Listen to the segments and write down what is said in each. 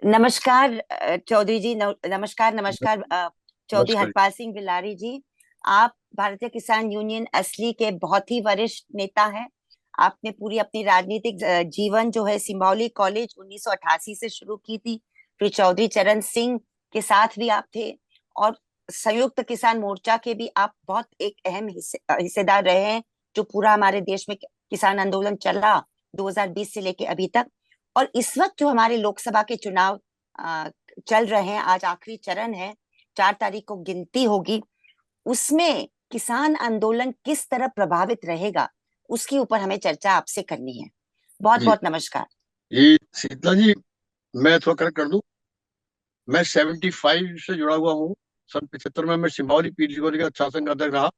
नमस्कार चौधरी जी। नमस्कार नमस्कार चौधरी नमस्कार। हरपाल सिंह बिलारी जी। आप भारतीय किसान यूनियन असली के बहुत ही वरिष्ठ नेता हैं। आपने पूरी अपनी राजनीतिक जीवन जो है सिंबौली कॉलेज 1988 से शुरू की थी। फिर चौधरी चरण सिंह के साथ भी आप थे, और संयुक्त किसान मोर्चा के भी आप बहुत एक अहम हिस्सेदार रहे हैं, जो पूरा हमारे देश में किसान आंदोलन चला 2020 से लेके अभी तक। और इस वक्त जो हमारे लोकसभा के चुनाव अ, चल रहे हैं, आज आखिरी चरण है, 4 तारीख को गिनती होगी। उसमें किसान आंदोलन किस तरह प्रभावित रहेगा, उसके ऊपर हमें चर्चा आपसे करनी है। बहुत जी बहुत नमस्कार। ये शीतला जी, मैं थोड़ा करेक्ट कर दूं। मैं 75 से जुड़ा हुआ हूँ। सन 75 में मैं सिंभावली पीडीसी कॉलेज का शासन का अध्यक्ष रहा।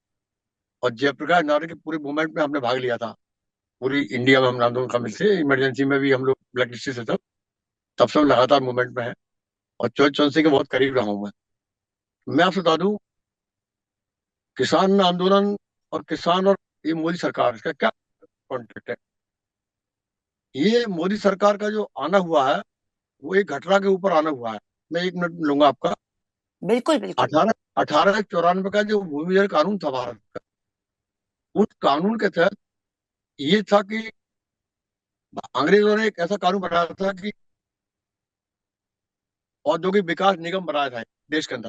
और जयप्रकाश नारायण के पूरे मूवमेंट में हमने भाग लिया था। पूरी इंडिया में हम आंदोलन शामिल थे, इमरजेंसी में भी हम लोग ब्लैक लिस्ट से तब से हम लगातार मूवमेंट में है। और चौधरी सिंह के बहुत करीब रहा हूँ मैं आपसे बता दूं, किसान आंदोलन और किसान और ये मोदी सरकार, इसका क्या कॉन्ट्रैक्ट है। ये मोदी सरकार का जो आना हुआ है, वो एक घटना के ऊपर आना हुआ है। मैं 1 मिनट लूंगा आपका। बिल्कुल बिल्कुल। 1894 का जो भूमि कानून था भारत का, उस कानून के तहत ये था कि अंग्रेजों ने एक ऐसा कानून बनाया था कि औद्योगिक विकास निगम बनाया था देश के अंदर।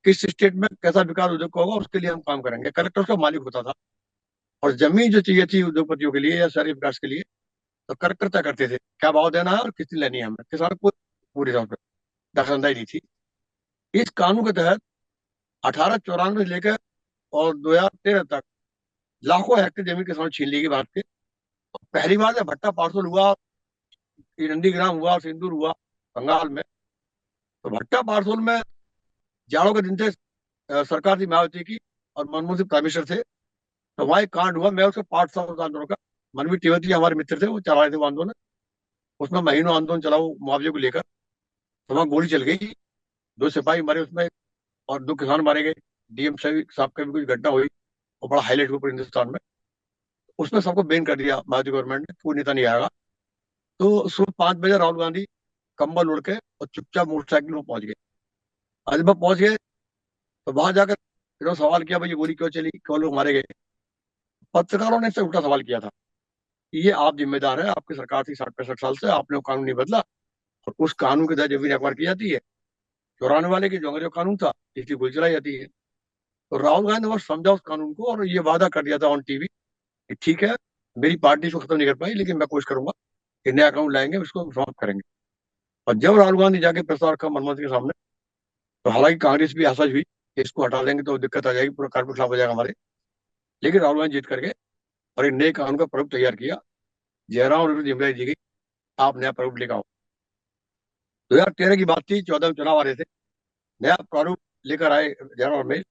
किस स्टेट में कैसा विकास उद्योग का होगा, उसके लिए हम काम करेंगे। कलेक्टर उसका मालिक होता था। और जमीन जो चाहिए थी उद्योगपतियों के लिए या शहरी विकास के लिए, तो कलेक्टर तय करते थे क्या भाव देना है और कितनी लेनी है हमें। किसान को पूरी तौर पर दखलंदाजी नहीं थी। इस कानून के तहत 1894 से लेकर और 2013 तक लाखों हेक्टेयर जमीन किसान छीन ली गई भारत के। पहली बार जब भट्टा पार्सल हुआ, ये नंदीग्राम हुआ, सिंदूर हुआ बंगाल में, तो भट्टा पार्सल में जाड़ों के दिन थे। सरकार थी मायावती की और मनमोहन सिंह प्राइम मिनिस्टर थे। तो वहाँ एक कांड हुआ, मैं उसका पार्ट था उस आंदोलन का। मनवी तिवारी हमारे मित्र थे, वो चला रहे थे वो आंदोलन। उसमें महीनों आंदोलन चला वो मुआवजे को लेकर। तो वहाँ गोली चल गई, 2 सिपाही मरे उसमें, और 2 किसान मारे गए। डीएम साहब का भी कुछ घटना हुई, वो बड़ा हाईलाइट हुआ पूरे हिंदुस्तान में। उसमें सबको बैन कर दिया मायावती गवर्नमेंट ने, कोई नेता नहीं आएगा। तो सुबह 5 बजे राहुल गांधी कंबल उड़ के और चुपचाप मोटरसाइकिल में पहुंच गए। आज जब पहुंच गए, तो वहां जाकर फिर सवाल किया, भाई ये गोली क्यों चली, क्यों लोग मारे गए। पत्रकारों ने इससे उल्टा सवाल किया था कि ये आप जिम्मेदार है, आपकी सरकार थी 60-65 साल से, आपने वो कानून नहीं बदला। और उस कानून के तहत जमीन एक्वायर की जाती है। 94 वाले की जो अंग्रेजों का कानून था, इसकी गोली चलाई जाती है। तो राहुल गांधी ने बस समझा उस कानून को और ये वादा कर दिया था ऑन टीवी कि ठीक है, मेरी पार्टी इसको खत्म नहीं कर पाई, लेकिन मैं कोशिश करूंगा कि नया कानून लाएंगे, उसको समाप्त करेंगे। और जब राहुल गांधी जाके प्रस्ताव रखा मनमोहन सिंह के सामने, तो हालांकि कांग्रेस भी आशाज हुई कि इसको हटा देंगे तो दिक्कत आ जाएगी, पूरा कारपेट खिलाफ हो जाएगा हमारे। लेकिन राहुल गांधी जीत करके और एक नए कानून का प्रारूप तैयार किया। जयराम और जिम्मेदारी दी गई, आप नया प्रारूप लेकर आओ। 2013 की बात थी, 14 में चुनाव आ रहे थे। नया प्रारूप लेकर आए जयराम रमेश।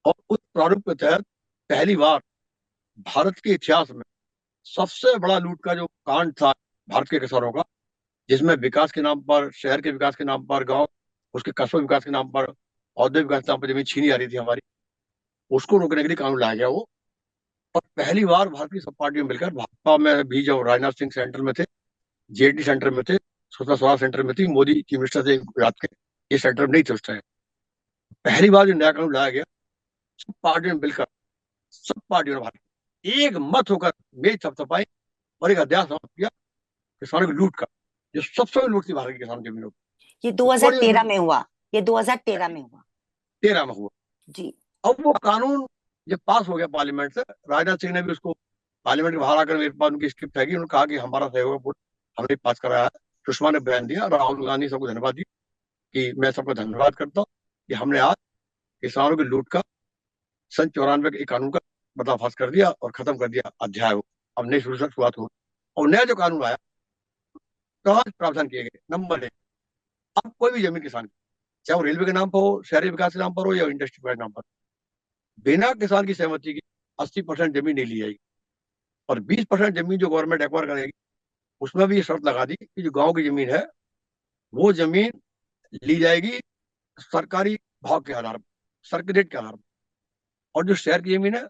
और उस प्रारूप के तहत पहली बार भारत के इतिहास में सबसे बड़ा लूट का जो कांड था भारत के किसानों का, जिसमें विकास के नाम पर, शहर के विकास के नाम पर, गांव उसके कस्बा विकास के नाम पर, औद्योगिक विकास के नाम पर जमीन छीनी जा रही थी हमारी, उसको रोकने के लिए कानून लाया गया वो। और पहली बार भारत की सब पार्टियां मिलकर, भाजपा में भी जब राजनाथ सिंह सेंटर में थे, जेडी सेंटर में थे, सुषमा स्वराज सेंटर में थी, मोदी चीफ मिनिस्टर थे गुजरात के, ये सेंटर में नहीं थे उस टाइम। पहली बार जो नया कानून लाया गया, सब पार्टियों ने मिलकर, सब पार्टियों ने भाग एक मत होकर मेज थपथपाई और एक अध्याय समाप्त किया किसानों की लूट का, जो सबसे बड़ी लूट थी भारत के किसानों की जमीनों की। ये तो थोड़ी 2013 में हुआ। ये 2013 में हुआ। 13 में हुआ। जी। अब वो कानून जब पास हो गया पार्लियामेंट से, राजनाथ सिंह ने भी उसको पार्लियामेंट के बाहर आकर मेरे पास उनकी स्क्रिप्ट है कि उन्होंने कहा कि हमारा सहयोग है पूरा, हमने पास कराया है। सुषमा ने बयान दिया, राहुल गांधी सबको धन्यवाद दी कि मैं सबका धन्यवाद करता हूँ कि हमने आज किसानों की लूट का सन 94 के कानून का पर्दाफाश कर दिया और खत्म कर दिया अध्याय हो। अब नई शुरुआत हो। और नया जो कानून आया, तो आज प्रावधान किए गए। नंबर 1, अब कोई भी जमीन किसान की, चाहे वो रेलवे के नाम पर हो, शहरी विकास के नाम पर हो, या इंडस्ट्री के नाम पर, बिना किसान की सहमति की 80% जमीन नहीं ली जाएगी। और 20% जमीन जो गवर्नमेंट एक्वायर करेगी, उसमें भी ये शर्त लगा दी कि जो गांव की जमीन है, वो जमीन ली जाएगी सरकारी भाव के आधार पर, सर्किट रेट के आधार पर। और जो शहर की जमीन है,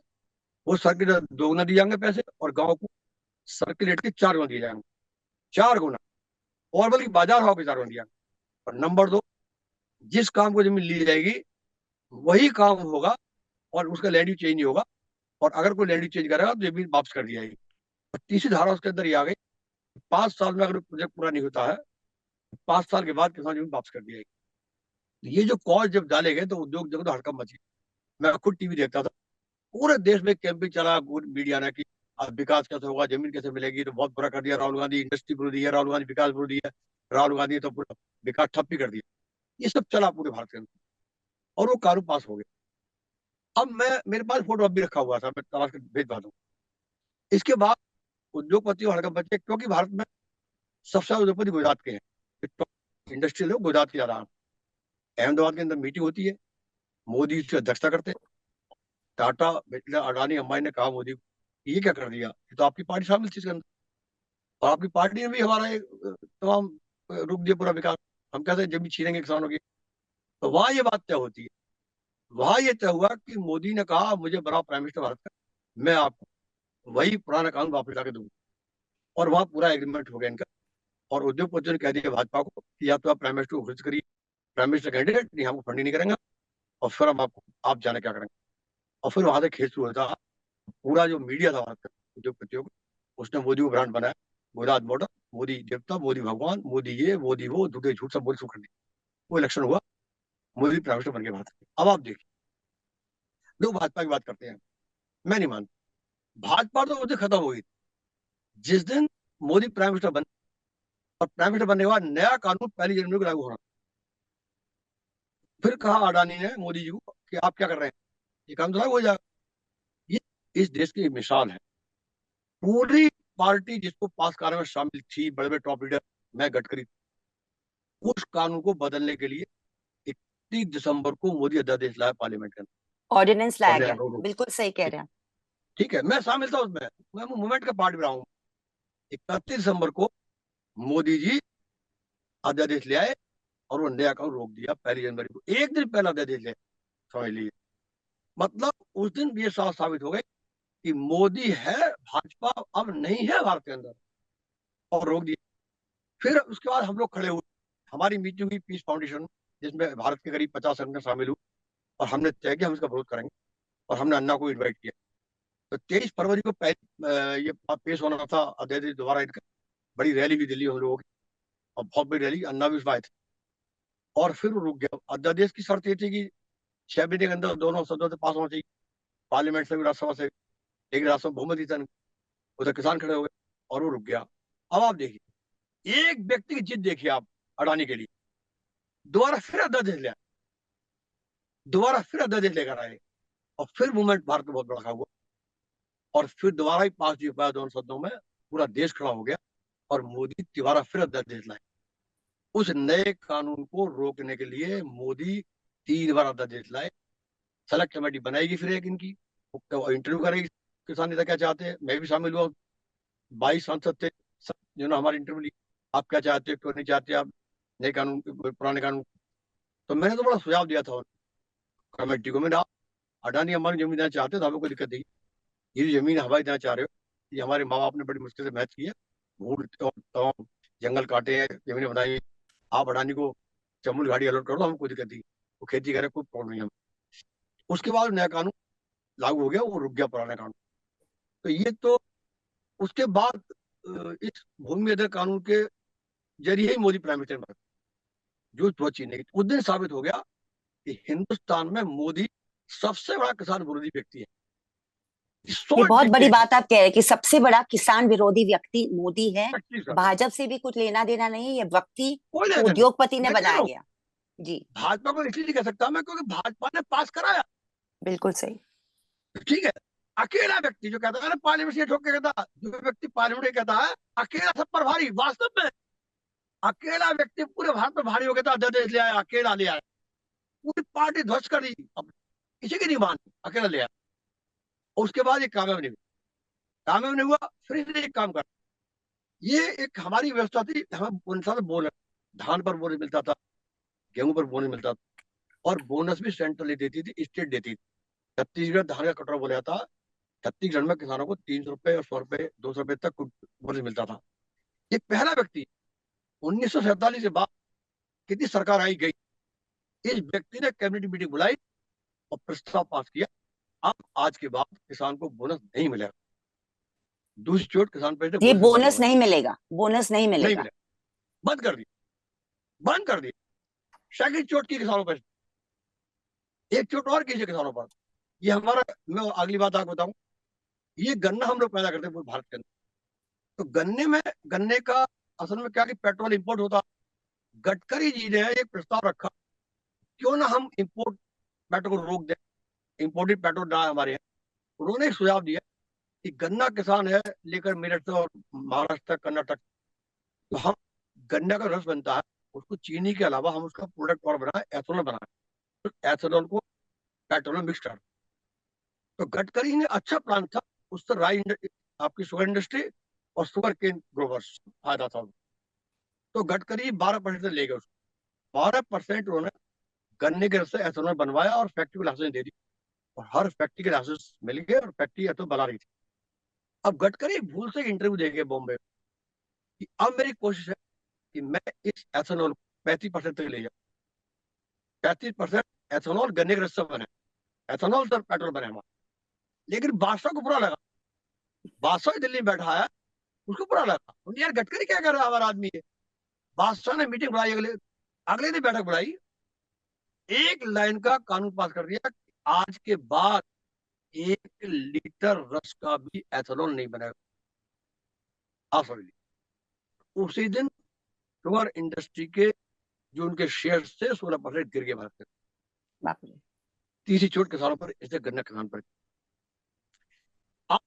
वो सर्किट रेट दोगुना दिए जाएंगे पैसे, और गांव को सर्किट रेट के 4 गुना दिए जाएंगे। 4 गुना। और बल्कि बाजार भाव किसानों ने दिया। और नंबर 2, जिस काम को जमीन ली जाएगी वही काम होगा और उसका लैंड यूज चेंज नहीं होगा, और अगर कोई लैंड यूज चेंज करेगा तो जमीन वापस कर दी जाएगी। और तीसरी धारा उसके अंदर ये आ गई, 5 साल में अगर प्रोजेक्ट पूरा नहीं होता है, 5 साल के बाद किसान जमीन वापस कर दी जाएगी। ये जो कॉल जब डाले गए तो उद्योग जगत में हड़कंप मची। मैं खुद टीवी देखता था, पूरे देश में कैंपिंग चला मीडिया ने कि अब विकास कैसे होगा, जमीन कैसे मिलेगी, तो बहुत बुरा कर दिया राहुल गांधी, इंडस्ट्री विरोधी है राहुल गांधी, विकास विरोधी है राहुल गांधी, तो पूरा विकास ठप ही कर दिया। ये सब चला पूरे भारत के अंदर और वो कानून पास हो गया। अब मैं, मेरे पास फोटो अब भी रखा हुआ था, मैं तलाश कर भेज दूं। इसके बाद उद्योगपति और हड़कंप बचे, क्योंकि भारत में सबसे ज्यादा उद्योगपति गुजरात के हैं, इंडस्ट्रियल लोग गुजरात के ज्यादा हैं। अहमदाबाद के अंदर मीटिंग होती है, मोदी उसकी अध्यक्षता करते हैं। टाटा, बिरला, अडानी, अंबानी ने कहा मोदी को ये क्या कर दिया, ये तो आपकी पार्टी शामिल थी इसके अंदर, और आपकी पार्टी ने भी हमारा ये तमाम रुक दिया पूरा विकास, हम कहते हैं जमीन छीनेंगे किसानों की। तो वहां ये बात तय होती है। वहां ये तय हुआ कि मोदी ने कहा मुझे बनाओ प्राइम मिनिस्टर भारत का, मैं आपको वही पुराना कानून वापस लाके दूंगा। और वहां पूरा एग्रीमेंट हो गया इनका। और उद्योगपतियों ने कह दिया भाजपा को कि या तो आप प्राइम मिनिस्टर को घोषित करिए, प्राइम मिनिस्टर कैंडिडेट, नहीं हमको फंडिंग नहीं करेंगे, और फिर हम आपको, आप जाने क्या करेंगे। और फिर वहां से खेल शुरू होता। पूरा जो मीडिया था भारत का उद्योगपतियों को, उसने मोदी को ब्रांड बनाया, गुजरात मॉडल, मोदी देवता, मोदी भगवान, मोदी ये मोदी वो, झूठे झूठ सब बोल शुरू कर दिया। वो इलेक्शन हुआ, मोदी प्राइम मिनिस्टर बन गए भारत के। अब आप देखिए, लोग भाजपा की बात करते हैं, मैं नहीं मानता। भाजपा तो उस दिन खत्म हो गई जिस दिन मोदी प्राइम मिनिस्टर बने, और प्राइम मिनिस्टर बनने के बाद नया कानून 1 जनवरी को लागू होना। फिर कहा अडानी ने मोदी जी को कि आप क्या कर रहे हैं, ये काम तो लागू हो जाएगा। ये इस देश की मिसाल है। पूरी पार्टी जिसको पास कराने में शामिल थी, बड़े बड़े टॉप लीडर, मैं गडकरी, उस कानून को बदलने के लिए 31 दिसंबर को मोदी अध्यादेश लाया पार्लियामेंट के अंदर, ऑर्डिनेंस लाया और गया, बिल्कुल सही कह रहे हैं। ठीक है, मैं शामिल था उसमें, मैं मूवमेंट का पार्ट भी रहा हूँ। 31 दिसंबर को मोदी जी अध्यादेश ले आए, और वो नया कानून रोक दिया 1 जनवरी को, एक दिन पहला अध्यादेश ले, समझ लीजिए। मतलब उस दिन ये साफ साबित हो गई कि मोदी है, भाजपा अब नहीं है भारत के अंदर, और रोक दिया। फिर उसके बाद हम लोग खड़े हुए, हमारी मीटिंग हुई पीस फाउंडेशन में, जिसमें भारत के करीब 50 संगठन शामिल हुए, और हमने तय किया हम इसका विरोध करेंगे, और हमने अन्ना को इन्वाइट किया। तो 23 फरवरी को ये पेश होना था अध्यादेश दोबारा इनका। बड़ी रैली भी दिल्ली हम लोगों की, और बहुत बड़ी रैली, अन्ना भी उसमें आए थे। और फिर वो रुक गया। अध्यादेश की शर्त ये थी कि 6 महीने के अंदर दोनों सदनों से पास होना चाहिए, पार्लियामेंट से भी, राज्यसभा से। लेकिन राज्यसभा बहुमत ही था नहीं, उधर किसान खड़े हो गए, और वो रुक गया। अब आप देखिए, एक व्यक्ति की जिद देखिए आप, अडानी के लिए दोबारा फिर अध्यादेश ले आए, दोबारा फिर अध्यादेश लेकर आए, और फिर मूवमेंट भारत में बहुत बड़ा हुआ, और फिर दोबारा ही पास नहीं हो पाया दोनों सदनों में, पूरा देश खड़ा हो गया, और मोदी दोबारा फिर अध्यादेश लाए। उस नए कानून को रोकने के लिए मोदी 3 बार अध्यादेश लाए। सेलेक्ट कमेटी बनाएगी फिर एक इनकी, इंटरव्यू करेगी किसान नेता क्या चाहते हैं। मैं भी शामिल हुआ, 22 सांसद थे, जो ना हमारे इंटरव्यू ली, आप क्या चाहते हो, क्यों नहीं चाहते आप नए कानून, पुराने कानून। तो मैंने तो बड़ा सुझाव दिया था कमेटी को, मैंने, आप अडानी हमारी जमीन देना चाहते हो तो हमें कोई दिक्कत नहीं, ये जो जमीन हवाई देना चाह रहे हो, ये हमारे माँ बाप ने बड़ी मुश्किल से मैच की है, भूल और तमाम जंगल काटे हैं, जमीनें बनाई, आप अडानी को चमुल गाड़ी अलॉट कर दो, हमें कोई दिक्कत नहीं, वो खेती करे, कोई प्रॉब्लम नहीं है। उसके बाद नया कानून लागू हो गया, वो रुक गया पुराना कानून। तो ये तो उसके बाद इस भूमि अधिग्रहण कानून के जरिए ही मोदी प्राइम मिनिस्टर बना, जो सोच ही नहीं। उस दिन साबित हो गया कि हिंदुस्तान में मोदी सबसे बड़ा किसान विरोधी व्यक्ति है, ये सो बहुत बड़ी डिक्टेटर बात आप कह रहे हैं कि सबसे बड़ा किसान विरोधी व्यक्ति मोदी है। है, भाजपा से भी कुछ लेना देना नहीं है, ये व्यक्ति कोई लेना नहीं। उद्योगपति ने मैं कह रहा बनाया हूँ, गया। जी, भाजपा को इसलिए नहीं कह सकता मैं, क्योंकि भाजपा ने पास कराया। बिल्कुल सही। ठीक है, अकेला व्यक्ति जो कहता है ना पार्लियामेंट से ठोक के कहता, जो व्यक्ति पार्लियामेंट में कहता है अकेला सब पर भारी, वास्तव में अकेला व्यक्ति पूरे भारत में भारी हो गया था, अध्यादेश ले आया, अकेला ले आया, पूरी पार्टी ध्वस्त कर दी, अब किसी की नहीं मानी, अकेला ले आया। और उसके बाद ये कामयाब नहीं हुआ, कामयाब नहीं हुआ, फिर इसने एक काम कर, ये एक हमारी व्यवस्था थी, हमें इंसान बोनस, धान पर बोनस मिलता था, गेहूं पर बोनस मिलता था, और बोनस भी सेंट्रल देती थी, स्टेट देती थी। छत्तीसगढ़ धान का कटोरा बोला जाता, छत्तीसगढ़ में किसानों को 300 रुपए और 100 रुपए, 200 रुपए तक बोनस मिलता था। ये पहला व्यक्ति 1947 के बाद कितनी सरकार आई गई, इस व्यक्ति ने कैबिनेट मीटिंग बुलाई और प्रस्ताव पास किया, अब आज के बाद किसान को बोनस नहीं मिलेगा। दूसरी चोट किसान पैसे ये बोनस में बंद बोनस हुआ, नहीं मिलेगा, बोनस नहीं नहीं मिलेगा। मिलेगा, बंद कर दिया, बंद कर दिया। सेकंड चोट की किसानों पर, एक चोट और कीजिए किसानों पर। ये हमारा, मैं अगली बात आपको बताऊं, ये गन्ना हम लोग पैदा करते हैं पूरे भारत के अंदर। तो गन्ने में, गन्ने का असल में क्या कि पेट्रोल इंपोर्ट होता। गडकरी जी ने एक प्रस्ताव रखा, क्यों ना हम इंपोर्ट पेट्रोल को रोक दें, इंपोर्टेड पेट्रोल ना हमारे यहाँ। उन्होंने एक सुझाव दिया कि गन्ना किसान है लेकर मेरठ से और महाराष्ट्र कर्नाटक, तो हम गन्ना का रस बनता है, उसको चीनी के अलावा हम उसका प्रोडक्ट और बनाए, एथेनॉल बनाए, तो एथेनॉल को पेट्रोल में मिक्स कर। तो गडकरी ने अच्छा प्लान था, उससे आपकी शुगर इंडस्ट्री और शुगर केन ग्रोवर्स फायदा था। तो गडकरी 12% ले गए उसको, 12% उन्होंने गन्ने के रस से एथेनॉल बनवाया और फैक्ट्री को लाइसेंस दे दी, और हर फैक्ट्री के लाइसेंस मिल गए और फैक्ट्री एथेनॉल बना रही थी। अब गडकरी भूल से इंटरव्यू दे गए बॉम्बे कि अब मेरी कोशिश है कि मैं इस एथेनॉल को 35% तक ले जाऊं, 35% एथेनॉल गन्ने के रस से बने, एथेनॉल से पेट्रोल बने हमारा। लेकिन बादशाह को बुरा लगा, बादशाह दिल्ली में बैठा है, उसको बुरा लगा, उन्हें यार गडकरी क्या कर रहा है, हमारा आदमी है। बादशाह ने मीटिंग बुलाई, अगले अगले दिन बैठक बुलाई, एक लाइन का कानून पास कर दिया कि आज के बाद 1 लीटर रस का भी एथेनॉल नहीं बनेगा। आप समझ लीजिए, उसी दिन शुगर इंडस्ट्री के जो उनके शेयर थे 16% गिर गए भारत के। बाप रे। तीसरी चोट किसानों पर, इससे गन्ना किसान पर। अब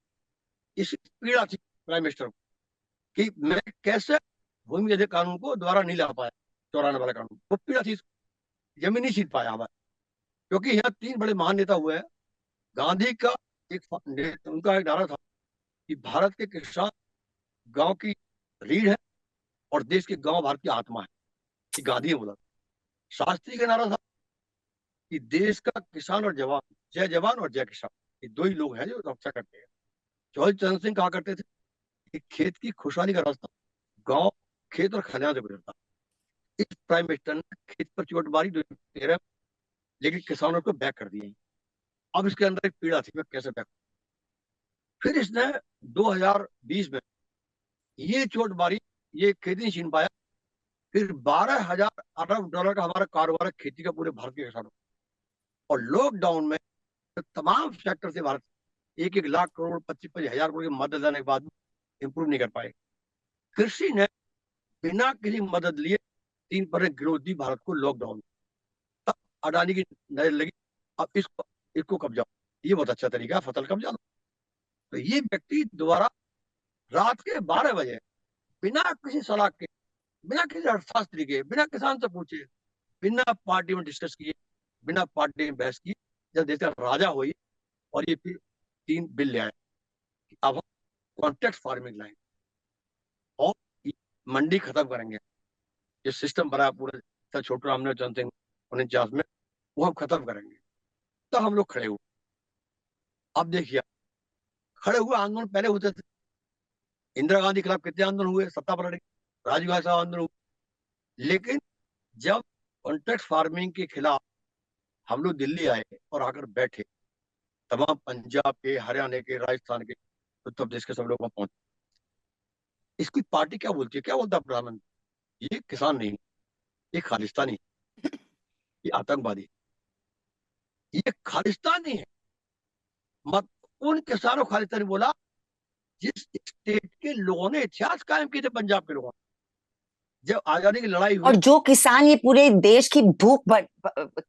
इस पीड़ा थी प्राइम मिनिस्टर को कि मैं कैसे भूमि अधिकार कानून को दोबारा नहीं ला पाया, 94 वाला कानून, वो पीड़ा थी, जमीन नहीं छीन पाया हमारा। क्योंकि यहाँ 3 बड़े महान नेता हुए हैं। गांधी का उनका एक नारा था कि भारत के किसान गांव की रीढ़ है और देश के गांव भारत की आत्मा है, ये गांधी ने बोला। शास्त्री का नारा था कि देश का किसान और जवान, जय जवान और जय किसान, ये दो ही लोग हैं जो रक्षा करते हैं। जवाहर चंद्र सिंह कहा करते थे कि खेत की खुशहाली का रास्ता गांव, खेत और खलिहान से गुजरता। इस प्राइम मिनिस्टर ने खेत पर चोट मारी 2013, लेकिन किसानों को बैक कर दिया। अब इसके अंदर एक पीड़ा थी, मैं कैसे बैक। फिर इसने 2020 में ये चोट मारी, ये खेती नहीं छीन पाया। फिर 12,000 अरब डॉलर का हमारा कारोबार है खेती का पूरे भारत के किसानों, और लॉकडाउन में तो तमाम सेक्टर से भारत 1-1 लाख करोड़, 25-25 हजार करोड़ की मदद देने के बाद इंप्रूव नहीं कर पाए। कृषि ने बिना किसी मदद लिए 3% ग्रोथ दी भारत को लॉकडाउन में। तब अडानी की नजर लगी, अब इसको इसको कब्जा, ये बहुत अच्छा तरीका है, फसल कब्जा लो। तो ये व्यक्ति दोबारा रात के 12 बजे, बिना किसी सलाह के, बिना किसी अर्थशास्त्री के, बिना किसान से पूछे, बिना पार्टी में डिस्कस किए, बिना पार्टी में बहस किए, जब देश का राजा हुई, और ये फिर 3 बिल ले आए कि अब हम कॉन्ट्रैक्ट फार्मिंग लाएंगे और मंडी खत्म करेंगे। ये सिस्टम बना पूरे छोटू राम ने चंद्र सिंह 49 में, वो हम खत्म करेंगे। तो हम लोग खड़े हुए। अब देखिए, खड़े हुए आंदोलन पहले होते थे, इंदिरा गांधी के खिलाफ कितने आंदोलन हुए, सत्ता पलट, राजीव गांधी साहब आंदोलन हुए। लेकिन जब कॉन्ट्रैक्ट फार्मिंग के खिलाफ हम लोग दिल्ली आए और आकर बैठे, तमाम पंजाब के, हरियाणा के, राजस्थान के, उत्तर प्रदेश के सब लोग वहां पहुंचे। इसकी पार्टी क्या बोलती है, क्या बोलता है प्रधानमंत्री, ये किसान नहीं, ये खालिस्तानी, ये आतंकवादी, ये खालिस्तानी है। मत उन किसानों को खालिस्तानी बोला जिस स्टेट के लोगों ने इतिहास कायम किए थे, पंजाब के लोगों ने। जब आजादी की लड़ाई और हुई, जो किसान ये पूरे देश की भूख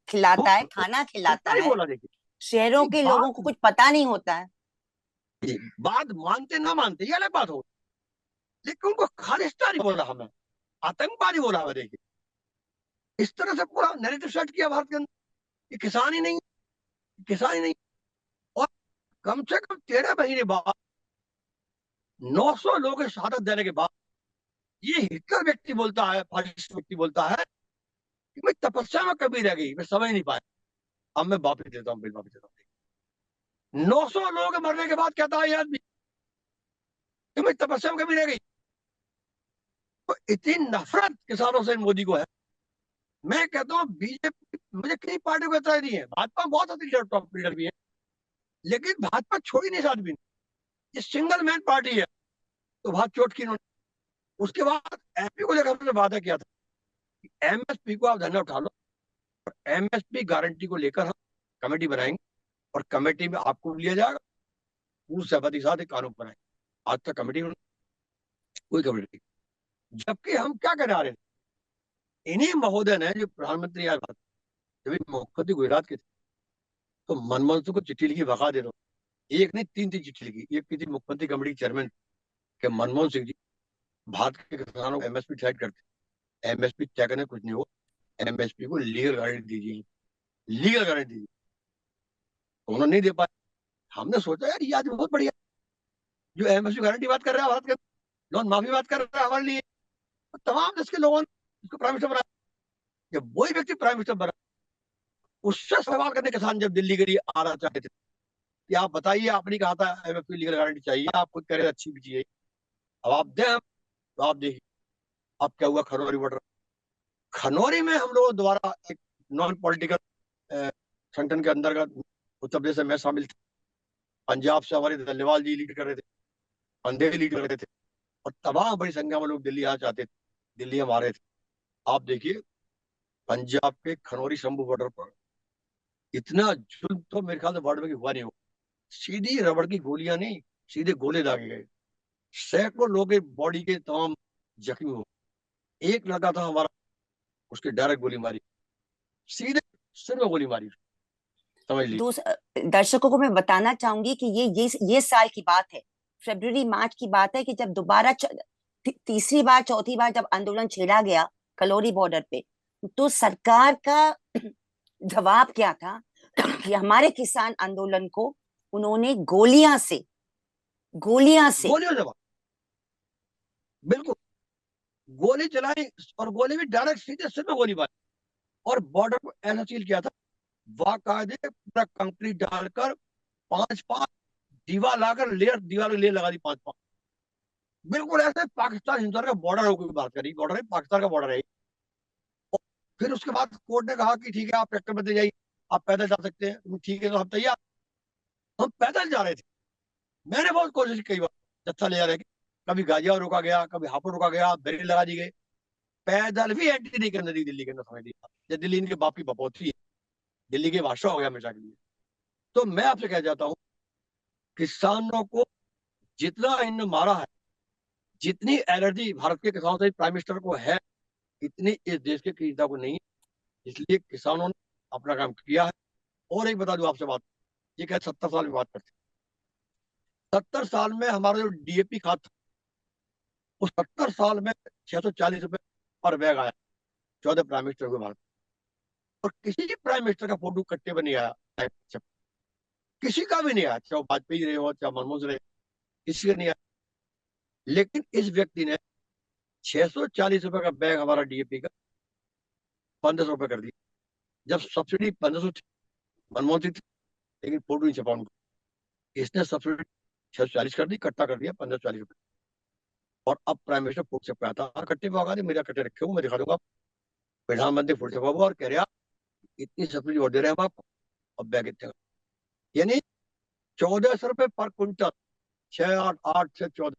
खिलाता है, भूख, खाना खिलाता कितना ही है, बोला, देखिए शहरों ये के लोगों को बात, कुछ पता नहीं होता है। बात मानते ना मानते ये अलग बात हो, लेकिन उनको खालिस्तानी बोला, हमें आतंकवादी बोला हमें। देखिए, इस तरह से पूरा नैरेटिव सेट किया भारत के अंदर, ये किसान ही नहीं, किसान ही नहीं। और कम से कम 13 महीने बाद, 900 लोगों की शहादत देने के बाद, ये हिटलर व्यक्ति बोलता है, फाशिस्ट व्यक्ति बोलता है कि मैं तपस्या में कभी रह गई, मैं समझ नहीं पाया। अब मैं वापिस देता हूँ, बिल वापिस देता हूँ। 900 लोगों के मरने के बाद कहता है ये आदमी कि मैं तपस्या में कभी रह गई। तो इतनी नफरत किसानों से मोदी को है। मैं कहता हूँ बीजेपी, मुझे किसी पार्टी को इतना नहीं है, भाजपा बहुत अच्छी लीडर, टॉप लीडर भी है, लेकिन भाजपा छोड़ी नहीं साथ भी। ये सिंगल मैन पार्टी है, तो बहुत चोट की इन्होंने। उसके बाद एमपी को लेकर हमने वादा किया था कि एमएसपी को आप धरना उठा लो, और एमएसपी गारंटी को लेकर हम कमेटी बनाएंगे, और कमेटी में आपको लिया जाएगा, पूर्ण सहमति के साथ एक कानून बनाएंगे। आज तक कमेटी में कोई कमेटी नहीं। जबकि हम क्या करा रहे थे, इन्हीं महोदय ने, जो प्रधानमंत्री आज जब मुख्यमंत्री गुजरात के थे, तो मनमोहन सिंह को चिट्ठी लिखी, भगा दे दो। एक नहीं, तीन तीन चिट्ठी लिखी। एक की थी मुख्यमंत्री कमेटी के चेयरमैन के मनमोहन सिंह जी, भारत के किसानों को एमएसपी तय करते, एमएसपी तय करने कुछ नहीं हो, एमएसपी को लीगल गारंटी दीजिए, लीगल गारंटी दीजिए। तो उन्होंने नहीं दे पाए। हमने सोचा यार ये आदमी बहुत बढ़िया, जो एमएसपी गारंटी बात कर रहा है, भारत के लोन माफी बात कर रहा है हमारे लिए, तो तमाम देश के लोगों ने इसको प्राइम मिनिस्टर बनाया। जब वही व्यक्ति प्राइम मिनिस्टर बना, उससे सवाल करने किसान जब दिल्ली के लिए आ रहा चाहते थे कि आप बताइए, आपने कहा था एमएसपी लीगल गारंटी चाहिए, आप खुद कह रहे अच्छी भी चाहिए, अब आप दें, तो आप देखिए अब क्या हुआ। खनौरी बॉर्डर, खनौरी में हम लोग द्वारा एक नॉन पॉलिटिकल संगठन के अंदर का, उत्तर प्रदेश से मैं शामिल था, पंजाब से हमारे धन्यवाद जी लीड कर रहे थे, अंधेरी लीड कर रहे थे, और तमाम बड़ी संख्या में लोग दिल्ली आना चाहते थे, दिल्ली हम आ रहे थे। आप देखिए पंजाब के खनौरी शंभू बॉर्डर पर इतना जुल्म तो मेरे ख्याल से वर्ल्ड में हुआ नहीं हो। सीधी रबड़ की गोलियां नहीं, सीधे गोले दागे गए, सैकड़ों लोग के बॉडी के तमाम जख्मी हो। एक लड़का था हमारा, उसके डायरेक्ट गोली मारी, सीधे सिर में गोली मारी, समझ लीजिए। दर्शकों को मैं बताना चाहूंगी कि ये साल की बात है, फरवरी मार्च की बात है, कि जब दोबारा तीसरी बार चौथी बार जब आंदोलन छेड़ा गया कलौरी बॉर्डर पे, तो सरकार का जवाब क्या था कि हमारे किसान आंदोलन को उन्होंने गोलियां से गोलियों जवाब, बिल्कुल गोली चलाई, और गोली भी डायरेक्ट सीधे सिर में गोली मारी, और बॉर्डर को ऐसा सील किया था, बाकायदे पूरा कंक्रीट डालकर, पांच पांच दीवार लाकर, लेयर दीवार लेयर लगा दी, पांच पांच, बिल्कुल ऐसे पाकिस्तान हिंदुस्तान का बॉर्डर हो, कोई बात करी, बॉर्डर है पाकिस्तान का बॉर्डर है। और फिर उसके बाद कोर्ट ने कहा कि ठीक है आप ट्रैक्टर में दे जाइए, आप पैदल जा सकते हैं, ठीक है, तो हम तैयार। हम पैदल जा रहे थे, मैंने बहुत कोशिश की कई बार, जत्था ले जा रहे थे, कभी गाजियाबाद रोका गया, कभी हापुड़ रोका गया, बैरियर लगा दी गई, पैदल भी एंट्री नहीं करने दी दिल्ली के अंदर, समझ लिया ये दिल्ली इनके बाप की बपौती है, दिल्ली के बादशाह हो गया हमेशा के लिए। तो मैं आपसे कह जाता हूँ, किसानों को जितना इन्होंने मारा है, जितनी एलर्जी भारत के किसानों से प्राइम मिनिस्टर को है, इतनी इस देश के किसी नेता को नहीं है। इसलिए किसानों ने अपना काम किया है। और एक बता दूं आपसे बात, ये क्या 70 साल में बात करते, 70 साल में हमारा जो डीएपी खाद था, उस 70 साल में 640 रुपए पर बैग आया, 14 प्राइम मिनिस्टर हुए भारत, और किसी प्राइम मिनिस्टर का फोटो कट्टे पर नहीं आया, किसी का भी नहीं आया, चाहे वाजपेयी रहे हो, चाहे मनमोहन सिंह रहे, किसी का नहीं आया। लेकिन इस व्यक्ति ने 640 रुपए का बैग हमारा डीएपी का 1500 रुपए कर दिया, जब सब्सिडी 1500 थी, मनमोहन सिंह थी, लेकिन फोटो नहीं छपा उनको। इसने सब्सिडी 640 कर दी, कट्टा कर दिया 1540 रुपए, और अब प्राइम मिनिस्टर फूट छपा था, हर कट्टे पे आगा मेरा कट्टे रखे हुए, मैं दिखा दूंगा, प्रधानमंत्री फूट छपा हुआ, और कह रहा इतनी सब्सिडी और दे रहे हैं हम आपको, अब बैग इतने का। यानी 1400 रुपए पर क्विंटल, 6 8 8 से 14,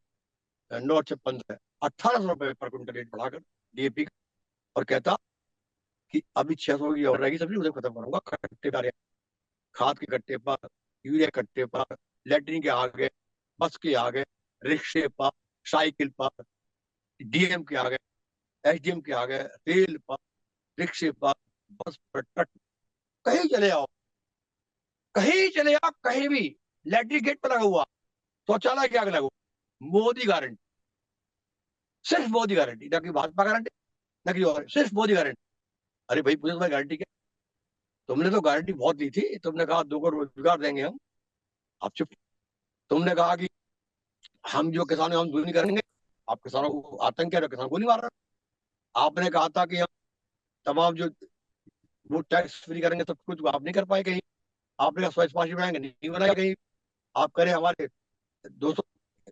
9 6 15, 1800 रुपए पर क्विंटल रेट बढ़ाकर डीएपी का, और कहता कि अभी 600 की और रहेगी सब्सिडी, उसे खत्म करूंगा, कट्टे पर, खाद के कट्टे पर, यूरिया कट्टे पर, लेटरिन के आगे, बस के आगे, रिक्शे पर, साइकिल पर, डीएम के आगे, एसडीएम के आगे, रेल पर, रिक्शे पर, बस पर, ट्रक, कहीं चले आओ, कहीं चले आओ, कहीं भी लेटरिन गेट पर लगा हुआ, शौचालय के आगे लगा हुआ, मोदी गारंटी, सिर्फ मोदी गारंटी, ना कि भाजपा गारंटी, ना कि और, सिर्फ मोदी गारंटी। अरे भाई पुलिस भाई गारंटी क्या, तुमने तो गारंटी बहुत दी थी, तुमने कहा 2 करोड़ रोजगार देंगे हम, आप चुप। तुमने कहा कि हम जो किसान हम दूर नहीं करेंगे, आप किसानों को आतंक है, किसान को नहीं मार रहा। आपने कहा था कि हम तमाम जो वो टैक्स फ्री करेंगे सब कुछ, आप नहीं कर पाए कहीं। आपने कहा स्वच्छ पानी बनाएंगे, नहीं बनाया कहीं। आप करें हमारे 200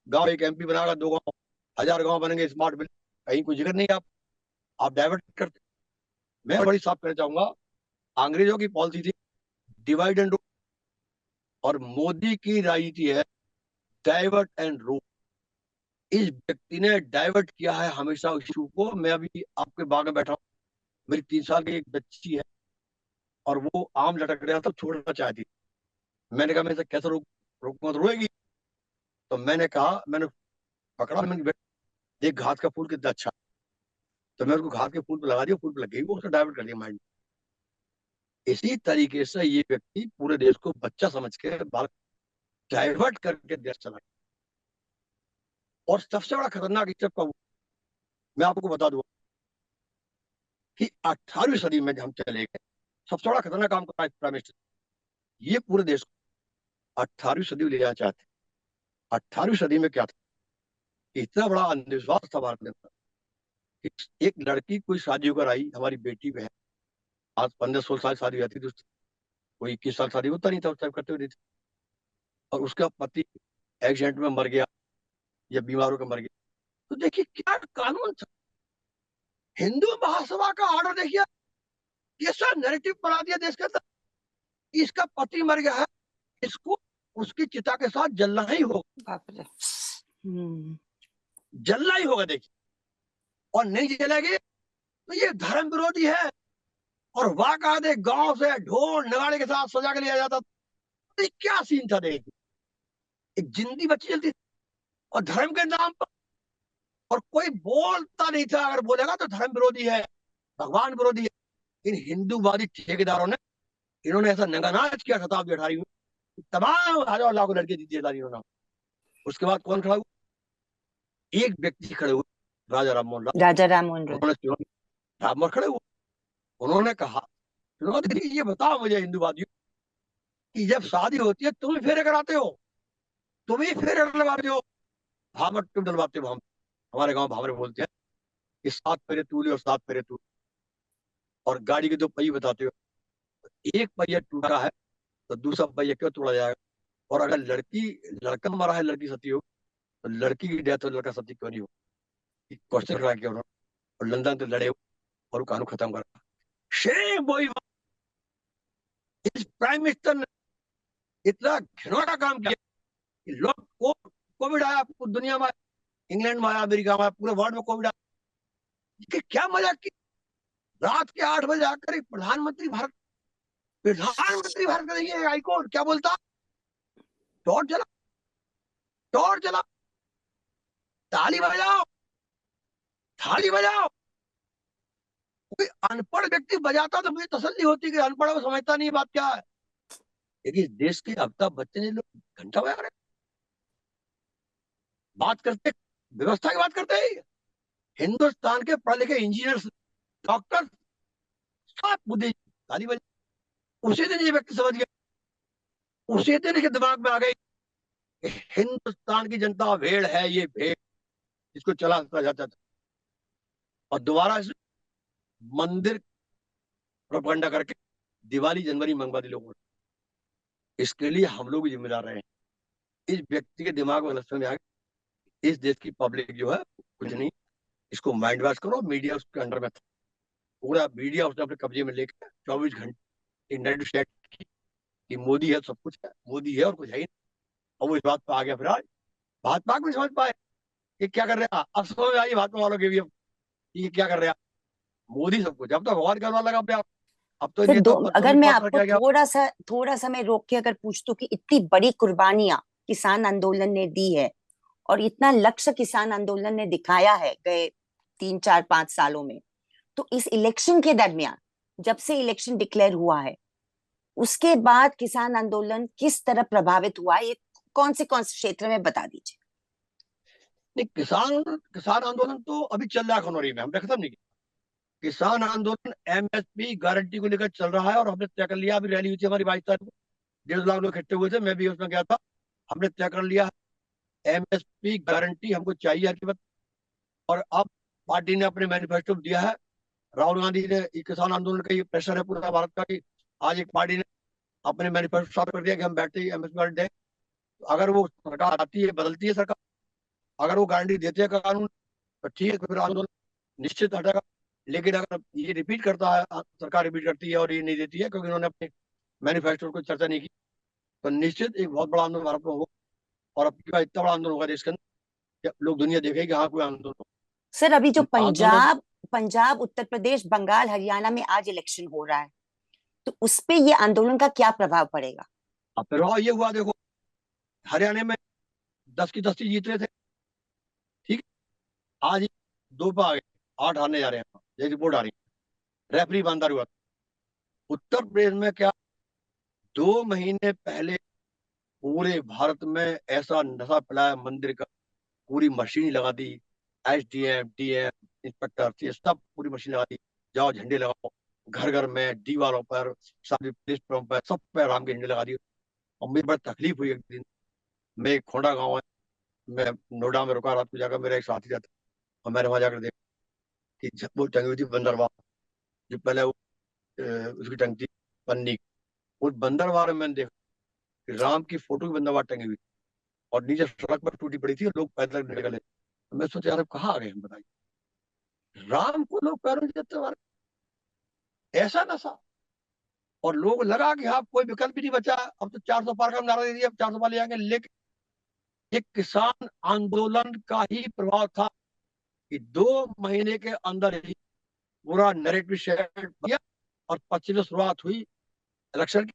गांव एक एमपी बनाएगा, 2 गांव 1000 गांव बनेंगे स्मार्ट बिल, कहीं कोई जिक्र नहीं, आप डाइवर्ट करते। मैं बड़ी साफ कहना चाहूंगा, अंग्रेजों की पॉलिसी थी डिवाइड एंड रूल, और मोदी की राजनीति है डाइवर्ट एंड रूल। इस व्यक्ति ने डाइवर्ट किया है हमेशा इशू को। मैं अभी आपके बाग में बैठा हूँ, मेरी 3 साल की एक बच्ची है, और वो आम लटक रहा था, छोड़ना चाहती। मैंने कहा मैं इसे कैसे रोकूंगा, तो रोएगी। तो मैंने कहा, मैंने पकड़ा, मैंने देख घास का फूल कितना अच्छा। तो मैं उसको घास के फूल पे लगा दिया, फूल पे लग गई, वो उसने डाइवर्ट कर दिया माइंड। इसी तरीके से ये व्यक्ति पूरे देश को बच्चा समझ के बाल डाइवर्ट करके देश चला। और सबसे बड़ा खतरनाक स्टेप का मैं आपको बता दूं कि 18वीं सदी में जब हम चले गए, सबसे बड़ा खतरनाक काम करा प्राइम मिनिस्टर। ये पूरे देश को 18वीं सदी में ले जाना चाहते। 18वीं सदी में क्या था कि इतना बड़ा अंधविश्वास था भारत में कि एक लड़की कोई शादी होकर आई, हमारी बेटी बहन, आज 15-16 साल शादी होती थी, कोई 21 साल शादी होता नहीं था उस टाइम, करते हुए नहीं थे। और उसका पति एक्सीडेंट में मर गया या बीमार होकर मर गया। तो देखिए क्या कानून था। हिंदू महासभा का ऑर्डर देखिए, कैसा नैरेटिव बना दिया देश के अंदर। इसका पति मर गया है, इसको उसकी चिता के साथ जलना ही होगा, बाप रे। जलना ही होगा। देखिए, और नहीं जलेगी तो ये धर्म विरोधी है। और वाकायदे गांव से ढोल नगाड़े के साथ सजा के लिया जाता। तो ये क्या सीन था देखिए, एक जिंदी बच्ची जलती थी, और धर्म के नाम पर। और कोई बोलता नहीं था, अगर बोलेगा तो धर्म विरोधी है, भगवान विरोधी है। इन हिंदूवादी ठेकेदारों ने, इन्होंने ऐसा नंगानाच किया शताब्दी 18वीं में, तमाम हजारों लाखों लड़के दी जेदारी इन्होंने। उसके बाद कौन खड़ा हुआ? एक व्यक्ति खड़े हुए, राजा राम मोहन राय। राजा राम मोहन राय। उन्होंने राम मोहन खड़े हुए, उन्होंने कहा, चुनौती दी, ये बताओ मुझे हिंदूवादियों कि जब शादी होती है तुम ही फेरे कराते हो, तुम ही फेरे डलवाते हो, भावर तुम डलवाते हो। हम हमारे गांव भावरे बोलते हैं कि 7 फेरे तूले और 7 फेरे तू, और गाड़ी के 2 पहिए बताते हो। एक पहिया टूटा है तो दूसरा पहिया क्यों तोड़ा जाएगा? और अगर लड़का मरा है, लड़की सती हो, तो लड़की की डेथ हो, लड़का सती क्यों नहीं हो? क्वेश्चन करा किया उन्होंने, और लंदन तो लड़े और वो कानून खत्म करा। शेम वही, इस प्राइम मिनिस्टर ने इतना घिनौना काम किया कि लोग को कोविड आया पूरी दुनिया में, इंग्लैंड में आया, अमेरिका में आया, पूरे वर्ल्ड में कोविड आया। कि क्या मजाक की, रात के 8 बजे आकर एक प्रधानमंत्री भारत का देखिए हाईकोर्ट क्या बोलता, टॉर्च जला, टॉर्च जला, ताली बजाओ, थाली बजाओ। कोई अनपढ़ व्यक्ति बजाता तो मुझे तसल्ली होती कि अनपढ़ वो समझता नहीं बात क्या है। लेकिन इस देश के अब तक बच्चे ने लोग घंटा बजा रहे, बात करते, व्यवस्था की बात करते हैं। हिंदुस्तान के पढ़े लिखे इंजीनियर, डॉक्टर, सब बुद्धि, ताली बजा। उसी दिन ये व्यक्ति समझ गया, उसी दिन के दिमाग में आ गई कि हिंदुस्तान की जनता भेड़ है, ये भेड़, इसको चला जाता था। और दोबारा इस मंदिर प्रोपेगेंडा करके दिवाली जनवरी मंगवा दी लोगों ने। इसके लिए हम लोग भी जिम्मेदार रहे हैं। इस व्यक्ति के दिमाग में गलतफहमी आ गई, इस देश की पब्लिक जो है कुछ नहीं, इसको माइंड वॉश करो। मीडिया उसके अंडर में था, पूरा मीडिया उसने अपने कब्जे में लेकर 24 घंटे नेट सेट की कि मोदी है, सब कुछ है, मोदी है और कुछ है ही नहीं। और वो इस बात पर आ गया। फिर आज भाजपा को नहीं समझ पाए ये क्या कर रहे हैं। अब समझ में आई भाजपा वालों के भी, अब ये क्या कर रहे हैं। मोदी सब कुछ, अब तो भगवान करवा लगा अपने आप। अब तो फिर ये तो अगर मैं पत्र आपको क्या गया। थोड़ा सा मैं रोक के अगर पूछतू कि इतनी बड़ी कुर्बानियां किसान आंदोलन ने दी है, और इतना लक्ष्य किसान आंदोलन ने दिखाया है गए 3 4 5 सालों में, तो इस इलेक्शन के दरमियान, जब से इलेक्शन डिक्लेयर हुआ है, उसके बाद किसान आंदोलन किस तरह प्रभावित हुआ है, ये कौन से क्षेत्र में बता दीजिए। नहीं, किसान किसान आंदोलन तो अभी चल रहा है खनौरी में, हमने खत्म नहीं किया। किसान आंदोलन एमएसपी गारंटी को लेकर चल रहा है, और हमने तय कर लिया, अभी रैली हुई थी हमारी 22 तारीख को, 1.5 लाख लोग इकट्ठे हुए थे, मैं भी उसमें गया था। हमने तय कर लिया एमएसपी गारंटी हमको चाहिए हर कीमत। और अब पार्टी ने अपने मैनिफेस्टो में दिया है, राहुल गांधी ने, ये किसान आंदोलन का ये प्रेशर है पूरा भारत का कि आज एक पार्टी ने अपने मैनिफेस्टो साफ कर दिया कि हम बैठते ही एमएसपी गारंटी दें। तो अगर वो सरकार आती है, बदलती है सरकार, अगर वो गारंटी देते हैं कानून, तो ठीक है, फिर आंदोलन निश्चित हटेगा। लेकिन अगर ये रिपीट करता है, सरकार रिपीट करती है और ये नहीं देती है क्योंकि उन्होंने अपने मैनिफेस्टो को चर्चा नहीं की, तो निश्चित एक बहुत बड़ा आंदोलन भारत में होगा। और अब का इतना बड़ा आंदोलन होगा देश के अंदर कि लोग, दुनिया देखेगी कि हाँ कोई आंदोलन हो। सर, अभी जो आंदोलन पंजाब पंजाब उत्तर प्रदेश बंगाल हरियाणा में आज इलेक्शन हो रहा है, तो उस पे ये आंदोलन का क्या प्रभाव पड़ेगा? अब फिर ये हुआ, देखो हरियाणा में 10 की 10 सीट जीत रहे थे, ठीक, आज 2 पे आ गए, 8 आने जा रहे हैं, ये रिपोर्ट आ रही है, रेफरी ईमानदार हुआ। उत्तर प्रदेश में क्या 2 महीने पहले पूरे भारत में ऐसा नशा फैलाया मंदिर का, पूरी मशीन लगा दी, एसडीएम डीएम इंस्पेक्टर ये सब पूरी मशीन लगा दी, जाओ झंडे लगाओ घर घर में, दीवारों पर, सारी पुलिस पर, सब पे राम के झंडे लगा दिए। और मुझे बड़ी तकलीफ हुई एक दिन, मैं एक खोंडा गाँव है, मैं नोएडा में रुका रात को जाकर, मेरा एक साथी रहता, और मैंने वहां जाकर देखा कि वो टंगी हुई थी बंदरवाह, जो पहले वो उसकी टंगी थी पन्नी की। उस बंदरवाह में मैंने देखा कि राम की फोटो की बंदरवाह टंगी हुई, और नीचे सड़क पर टूटी पड़ी थी और लोग पैदल निकले। तो मैं सोचा यार अब कहाँ आ गए हम, बताइए, राम को लोग पैरों में देते मारे, ऐसा नशा। और लोग लगा कि हाँ कोई विकल्प ही नहीं बचा, अब तो 400 पार का नारा दे दिया, अब 400 पार ले जाएंगे। लेकिन ये किसान आंदोलन का ही प्रभाव था कि 2 महीने के अंदर ही पूरा नैरेटिव शेयर किया, और पश्चिम से शुरुआत हुई इलेक्शन की,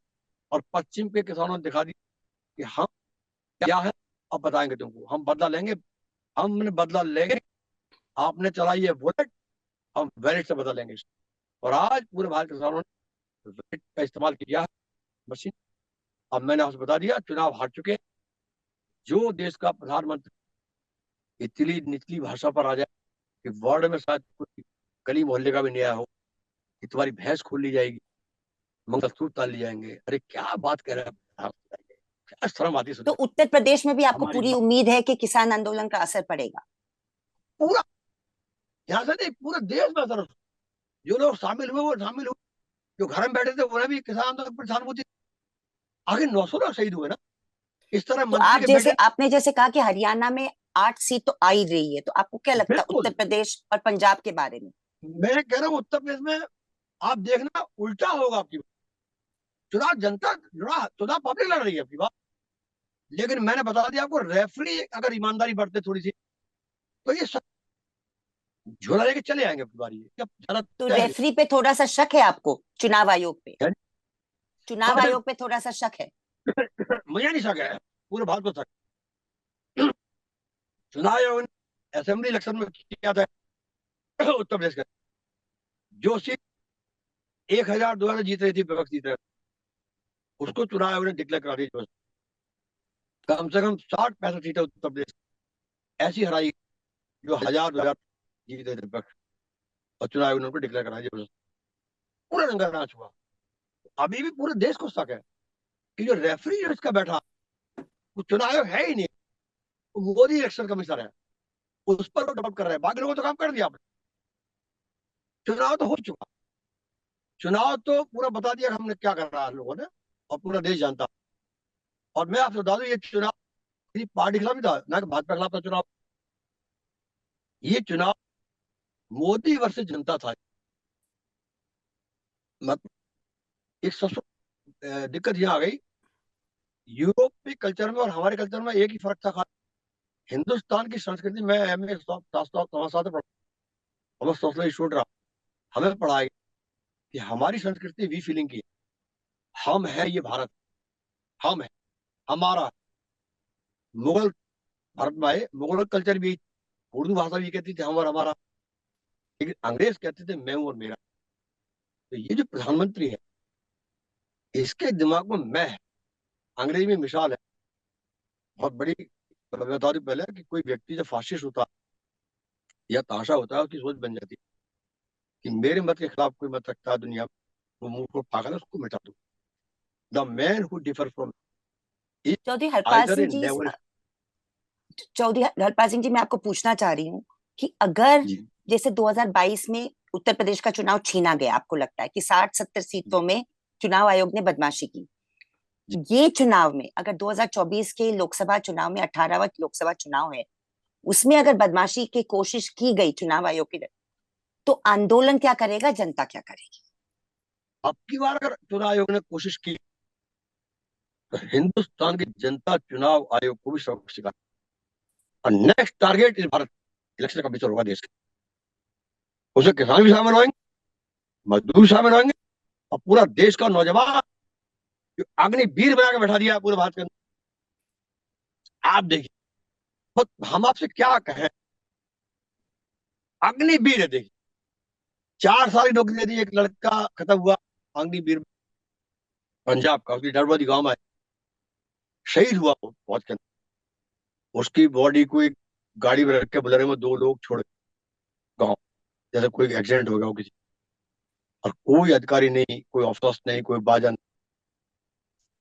और पश्चिम के किसानों ने दिखा दी कि हम क्या है, अब बताएंगे तुमको, हम बदला लेंगे, हमने बदला लेंगे, आपने चलाई है बुलेट, हम वैलेट से बदला लेंगे। और आज पूरे भारत के किसानों ने वैलेट का इस्तेमाल किया है, मशीन। अब मैंने आपसे बता दिया, चुनाव हार चुके। जो देश का प्रधानमंत्री इतनी निचली भाषा पर आ जाए कि वर्ल्ड में शायद कोई गली मोहल्ले का भी नहीं आया हो कि तुम्हारी भैंस खोल ली जाएगी, मंगलसूत्र ताल लिए जाएंगे, अरे क्या बात कह रहे हैं आप, क्या शर्म आती है तो सुनने। उत्तर प्रदेश में भी आपको हमारी पूरी माँ, उम्मीद है कि किसान आंदोलन का असर पड़ेगा? पूरा, यहाँ से नहीं पूरे देश में असर, जो लोग शामिल हुए वो शामिल हुए, जो घर में बैठे थे उन्हें भी किसान आंदोलन पर सहानुभूति। आगे 900 लोग शहीद हुए ना, इस तरह तो मंत्री आप के जैसे बेटे। आपने जैसे कहा कि हरियाणा में 8 सीट तो आ ही रही है, तो आपको क्या लगता है उत्तर बिल्कुल, प्रदेश और पंजाब के बारे में? मैं कह रहा हूँ उत्तर प्रदेश में आप देखना उल्टा होगा आपकी बात। चुनाव जनता लड़ा, चुनाव पब्लिक लड़ रही है आपकी बात। लेकिन मैंने बता दिया आपको, रेफरी अगर ईमानदारी बरते थोड़ी सी, तो ये सब झोला लेके चले आएंगे आपकी बारी, क्या ज्यादा तो तय है। रेफरी पे थोड़ा सा शक है आपको, चुनाव आयोग पे? है? तो चुनाव फिर आयोग पे थोड़ा सा शक है? मुझे नहीं सका है, पूरे भारत को सका। चुनाव आयोग ने असेंबली इलेक्शन में किया था उत्तर प्रदेश का, जो सीट 1000 2000 जीत रही थी, विपक्ष जीत रहे थे, उसको चुनाव आयोग ने डिक्लेयर करा दी। कम से कम 60 65 सीटें उत्तर प्रदेश ऐसी हराई जो 1000 2000 जीत रहे थे विपक्ष, और चुनाव आयोग ने उनको डिक्लेयर करा दिया। पूरा रंगा नाच हुआ। अभी भी पूरे देश को शक है कि जो रेफरी जो इसका बैठा, वो चुनाव आयोग है ही नहीं, वो मोदी इलेक्शन कमिश्नर है, उस पर वो डाउट कर रहे हैं। बाकी लोगों तो काम कर दिया आपने, चुनाव तो हो चुका, चुनाव तो पूरा बता दिया हमने क्या कर रहा है लोगों ने, और पूरा देश जानता। और मैं आपसे बता दूं, ये चुनाव किसी पार्टी के खिलाफ नहीं था, ना कि भाजपा के खिलाफ था चुनाव, ये चुनाव मोदी वर्सेस जनता था। मतलब एक सबसे दिक्कत यहाँ आ गई, यूरोपीय कल्चर में और हमारे कल्चर में एक ही फर्क था, हिंदुस्तान की संस्कृति में, एमए समाजशास्त्र पढ़ा, हमें सोशल स्टूडेंट रहा, हमें पढ़ाया कि हमारी संस्कृति वी फीलिंग की है, हम है ये भारत, हम है, हमारा। मुगल भारत में आए, मुगल कल्चर भी, उर्दू भाषा भी कहती थी हम और हमारा, लेकिन अंग्रेज कहते थे मैं हूं और मेरा। तो ये जो प्रधानमंत्री है, इसके दिमाग में मैं है। अंग्रेजी में मिसाल है बहुत बड़ी, मैं बता दूं पहले कि कोई व्यक्ति जब फासिस्ट होता या ताशा होता है, उसकी सोच बन जाती है कि मेरे मत के खिलाफ कोई मत रखता है दुनिया में, वो मुंह को पागल है, उसको मिटा दो। The man who differ from is Chaudhary Harpal either a Singh ji, never. Chaudhary Harpal Singh ji, मैं आपको पूछना चाह रही हूँ कि अगर जी, जैसे 2022 में उत्तर प्रदेश का चुनाव छीना गया, आपको लगता है कि 60 70 सीटों में चुनाव आयोग ने बदमाशी की, जी, ये चुनाव में अगर 2024 के लोकसभा चुनाव में 18वां लोकसभा चुनाव है, उसमें अगर बदमाशी की कोशिश की गई चुनाव आयोग की, तो आंदोलन क्या करेगा, जनता क्या करेगी? अब की बार अगर चुनाव आयोग ने कोशिश की तो हिंदुस्तान की जनता चुनाव आयोग को भी सबक सिखा। और नेक्स्ट टारगेट इस भारत इलेक्शन कमीशन होगा देश का। उसमें किसान भी शामिल होंगे, मजदूर शामिल होंगे, और पूरा देश का नौजवान जो अग्निवीर बना के बैठा दिया पूरे भारत के अंदर। आप देखिए, हम आपसे क्या कहें, अग्निवीर है। देखिए, 4 साल की नौकरी दे दी। एक लड़का खत्म हुआ अग्निवीर में, पंजाब का, उसकी डरबदी गांव में शहीद हुआ वो फौज के अंदर। उसकी बॉडी को एक गाड़ी में रख के बुलेरो में 2 लोग छोड़े गाँव, जैसे कोई एक्सीडेंट हो गया हो किसी। और कोई अधिकारी नहीं, कोई अफसर नहीं, कोई बाजा नहीं,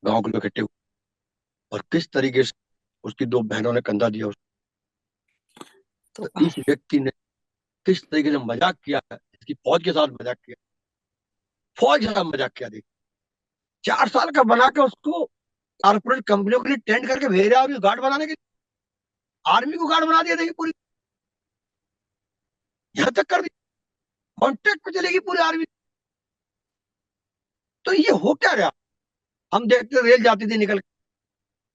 गाँव के लोग इकट्ठे हुए। और किस तरीके से उसकी 2 बहनों ने कंधा दिया उसको। तो तो इस व्यक्ति ने किस तरीके से मजाक किया है, इसकी फौज के साथ मजाक किया, फौज के साथ मजाक किया। देखिए, 4 साल का बना के उसको कारपोरेट कंपनियों के लिए टेंड करके भेज रहा है गार्ड बनाने के लिए। आर्मी को गार्ड बना दिया। देखिए, पूरी यहां तक कर दी, कॉन्ट्रैक्ट पे चलेगी पूरी आर्मी। तो ये हो क्या रहा? हम देखते रेल जाती थी निकल के,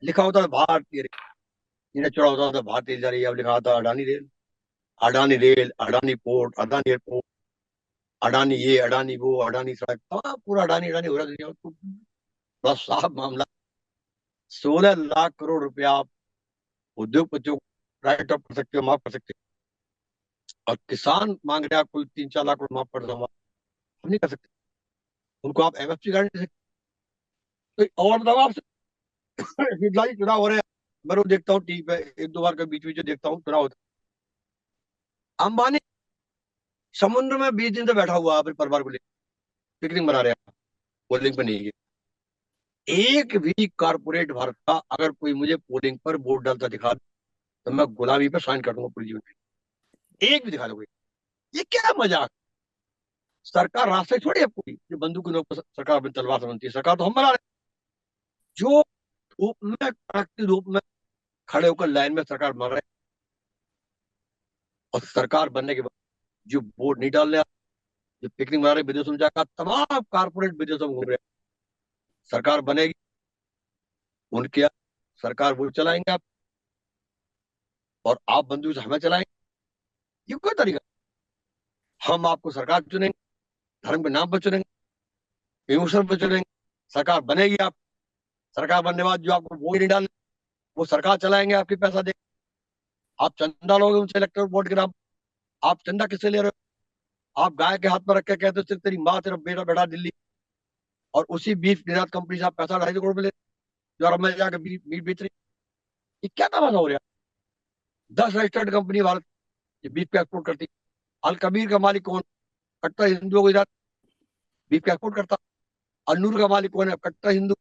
लिखा होता था भारतीय रेल, इन्हें चढ़ा होता था भारतीय रेल जा रही है, अब लिखा था Adani rail, Adani rail, Adani port, Adani airport, Adani ये, अडानी वो, अडानी सड़क, पूरा अडानी अडानी हो रहा है दुनिया में। बड़ा साफ मामला। 16 लाख करोड़ रुपया आप उद्योगपतियों को राइट ऑफ कर सकते हो, माफ कर सकते हो। और किसान मांग रहे हैं कुल 3-4 लाख करोड़ माफ कर दो, हम नहीं कर सकते। उनको आप एमएफसी गारंटी दे सकते। तो और बताओ आपसे, शीतला जी, चुनाव हो रहे हैं, मैं रोज देखता हूँ टीवी पे, 1-2 बार का बीच बीच में देखता हूँ चुनाव होता है। अंबानी समुद्र में 20 दिन से बैठा हुआ है अपने परिवार को लेकर, पिकनिक मना रहे हैं, पोलिंग पे नहीं गए। एक भी कारपोरेट भारत का अगर कोई मुझे पोलिंग पर वोट डालता दिखा दे, तो मैं गुलामी पे साइन कर दूंगा पूरे जीवन में। एक भी दिखा दो कोई। ये क्या मजाक? सरकार रास्ते छोड़ी है पूरी, जो बंदूक के नोक पर सरकार अपनी तलवार से बनती है। सरकार तो हम बना रहे हैं। जो धूप में, कड़कती धूप में खड़े होकर लाइन में सरकार बना रहे हैं, और सरकार बनने के बाद जो वोट नहीं डाल रहे, जो पिकनिक मना रहे विदेशों में जाकर, तमाम कारपोरेट विदेशों में घूम रहे हैं। सरकार बनेगी उनके यहाँ, सरकार वो चलाएंगे आप, और आप बंदूक से हमें चलाएंगे। ये कोई तरीका? हम आपको सरकार चुनेंगे, धर्म के नाम पर चुनेंगे, इमोशन पर चुनेंगे, सरकार बनेगी आप, सरकार बनने के बाद जो आपको वोट नहीं डाले वो सरकार चलाएंगे आपके पैसा दे। आप चंदा लोगे उनसे इलेक्टोरल बोर्ड के नाम। आप चंदा किससे ले रहे हो? आप गाय के हाथ में रख के कहते हो सिर्फ तेरी माँ तेरा बेटा बैठा दिल्ली, और उसी बीफ निर्यात कंपनी से आप पैसा 250 करोड़ में ले, जो अरब में जाकर मीट बेच रही। ये क्या तमाशा हो रहा है? 10 रजिस्टर्ड कंपनी भारत ये बीफ का एक्सपोर्ट करती। अल कबीर का मालिक कौन? कट्टर हिंदुओं को इधर बीफ का एक्सपोर्ट करता। अनूर का मालिक कौन है? कट्टर हिंदू।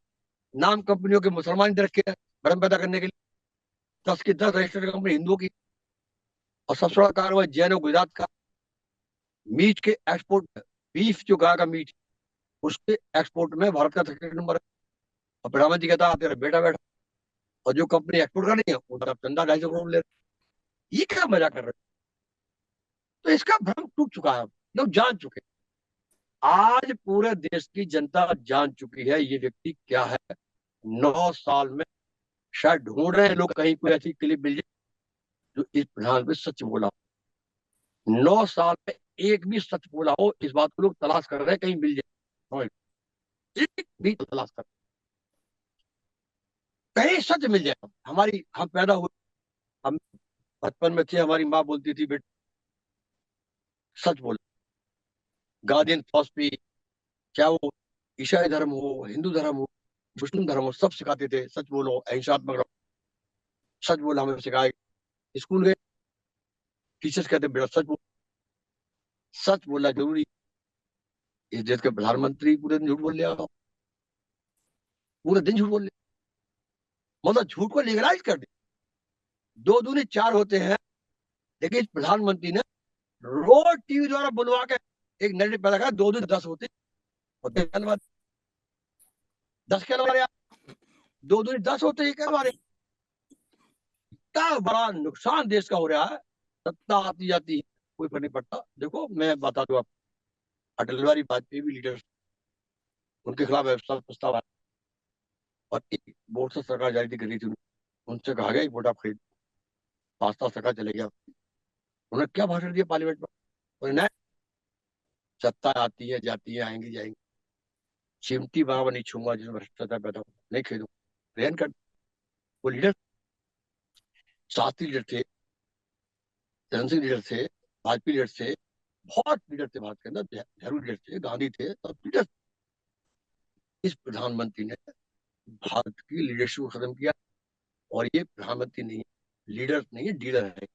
नाम कंपनियों के मुसलमान दे रखे हैं भ्रम पैदा करने के लिए। 10 की 10 रजिस्टर्ड कंपनी हिंदुओं की। और सबसे बड़ा कारोबार जैन और गुजरात का। मीट के एक्सपोर्ट में, बीफ जो गाय का मीट, उसके एक्सपोर्ट में भारत का 3rd नंबर है। और प्रधानमंत्री कहता है तेरा बेटा बैठा, और जो कंपनी एक्सपोर्ट कर रही है उधर आप चंदा 250 करोड़ ले रहे हैं। ये क्या मजा कर रहे हैं? तो इसका भ्रम टूट चुका है, लोग जान चुके हैं। आज पूरे देश की जनता जान चुकी है ये व्यक्ति क्या है। 9 साल में शायद ढूंढ रहे हैं लोग कहीं कोई ऐसी क्लिप मिल जाए जो इस प्रधान पे सच बोला हो। 9 साल में एक भी सच बोला हो, इस बात को लोग तलाश कर रहे हैं, कहीं मिल जाए। एक भी तलाश कर, कहीं सच मिल जाए। हमारी, हम पैदा हुए, हम बचपन में थे, हमारी माँ बोलती थी बेटा सच बोल। गार्डियन फिलॉसफी, क्या वो ईसाई धर्म हो, हिंदू धर्म हो, मुस्लिम धर्म हो, सब सिखाते थे सच बोलो, अहिंसात्मक रहो, सच बोलो। हमें सिखाए, स्कूल गए, टीचर्स कहते बेटा सच बोल। सच बोलना जरूरी। इस देश के प्रधानमंत्री पूरे दिन झूठ बोल लिया, पूरे दिन झूठ बोल लिया, मतलब झूठ को लीगलाइज कर दिया। 2 दूनी 4 होते हैं, लेकिन इस प्रधानमंत्री ने रोज टीवी द्वारा बुलवा के एक नैरेटिव पैदा करा, 2 दूनी 10 होते। और 10 के अलावा 2 दूनी 10 होते ही क्या हमारे। कितना बड़ा नुकसान देश का हो रहा है। सत्ता आती जाती है, कोई फर्क नहीं पड़ता। देखो मैं बता दूं आप, अटल बिहारी वाजपेयी भी लीडर, उनके खिलाफ अविश्वास प्रस्ताव आया और एक वोट से सरकार जारी कर रही थी, उनसे कहा गया एक वोट आप खरीद, 5 साल सरकार चले गया। उन्होंने क्या भाषण दिया पार्लियामेंट में, उन्होंने सत्ता आती है जाती है आएंगी जाएंगी, चिमटी बराबर नहीं छूंगा जिसमें भ्रष्टाचार पैदा हो, नहीं खरीदूंगा, रहन कर। वो लीडर, शास्त्री लीडर थे, चरण सिंह लीडर थे, वाजपेयी लीडर थे, बहुत लीडर थे भारत के अंदर, नेहरू लीडर थे, गांधी थे, सब लीडर। इस प्रधानमंत्री ने भारत की लीडरशिप को खत्म किया। और ये प्रधानमंत्री नहीं है, लीडर नहीं है, डीलर है।